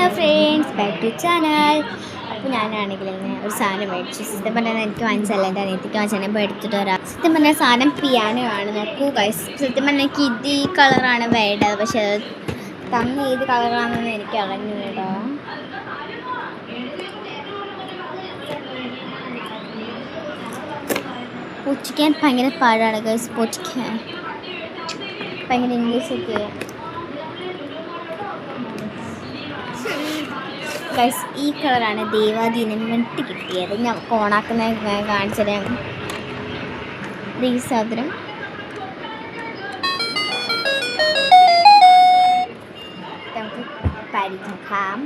Hello friends, back to channel. അപ്പോൾ ഞാനാണെങ്കിൽ ഇങ്ങനെ ഒരു സാധനം മേടിച്ചു. സത്യം പറഞ്ഞാൽ എനിക്ക് വാങ്ങിച്ചല്ല, എൻ്റെ അനിയത്തിക്ക് വാങ്ങിച്ചാൽ ഇപ്പോൾ എടുത്തിട്ട് വരാം. സത്യം പറഞ്ഞാൽ സാധനം പിയാനോ ആണ്. നോക്കൂ ഗൈസ്, സത്യം പറഞ്ഞാൽ എനിക്ക് ഇത് ഈ കളറാണ് വേണ്ടത്, പക്ഷെ അത് തന്ന ഏത് കളറാണെന്ന് എനിക്ക് അറിഞ്ഞു കേട്ടോ. പൊട്ടിക്കാൻ ഭയങ്കര പാടാണ് ഗൈസ്, പൊട്ടിക്കാൻ ഭയങ്കര ഇംഗ്ലീഷൊക്കെ. ഗൈസ്, ഈ കളറാണ് ദേവാദീനം വെട്ടി കിട്ടിയത്. ഞാൻ ഓണാക്കുന്ന കാണിച്ചത് ഈ സാധനം. നമുക്ക് പരിചയം.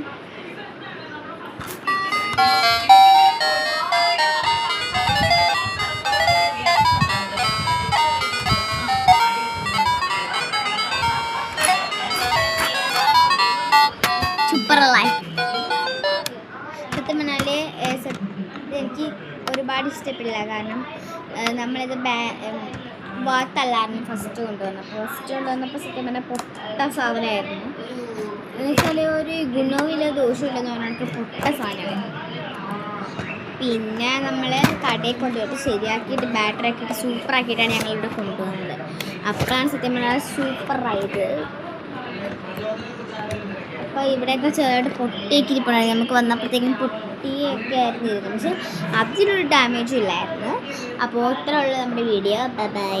സൂപ്പറല്ലേ? സത്യം പറഞ്ഞാൽ എനിക്ക് ഒരുപാട് ഇഷ്ടപ്പെടില്ല. കാരണം നമ്മളിത് വാത്തല്ലായിരുന്നു ഫസ്റ്റ് കൊണ്ടുവന്നപ്പോൾ സത്യം പറഞ്ഞാൽ പൊട്ട സാധനമായിരുന്നു. എന്നുവെച്ചാൽ ഒരു ഗുണവുമില്ല ദോഷമില്ലെന്ന് പറഞ്ഞിട്ട് പൊട്ട സാധനമാണ്. പിന്നെ നമ്മൾ കടയിൽ കൊണ്ടുപോയിട്ട് ശരിയാക്കിയിട്ട് ബാറ്ററി ആക്കിയിട്ട് സൂപ്പറാക്കിയിട്ടാണ് ഞങ്ങളിവിടെ കൊണ്ടുപോകുന്നത്. അപ്പോഴാണ് സത്യം പറഞ്ഞാൽ സൂപ്പറായത്. അപ്പോൾ ഇവിടെയൊക്കെ ചെറുതായിട്ട് പൊട്ടിയൊക്കെ ഇരിപ്പുണ്ടായി. നമുക്ക് വന്നപ്പോഴത്തേക്കും പൊട്ടിയൊക്കെ ആയിരുന്നു ഇരുന്നത്, പക്ഷെ അതിലൊരു ഡാമേജും ഇല്ലായിരുന്നു. അപ്പോൾ ഇത്രയുള്ള നമ്മുടെ വീഡിയോ. Bye bye.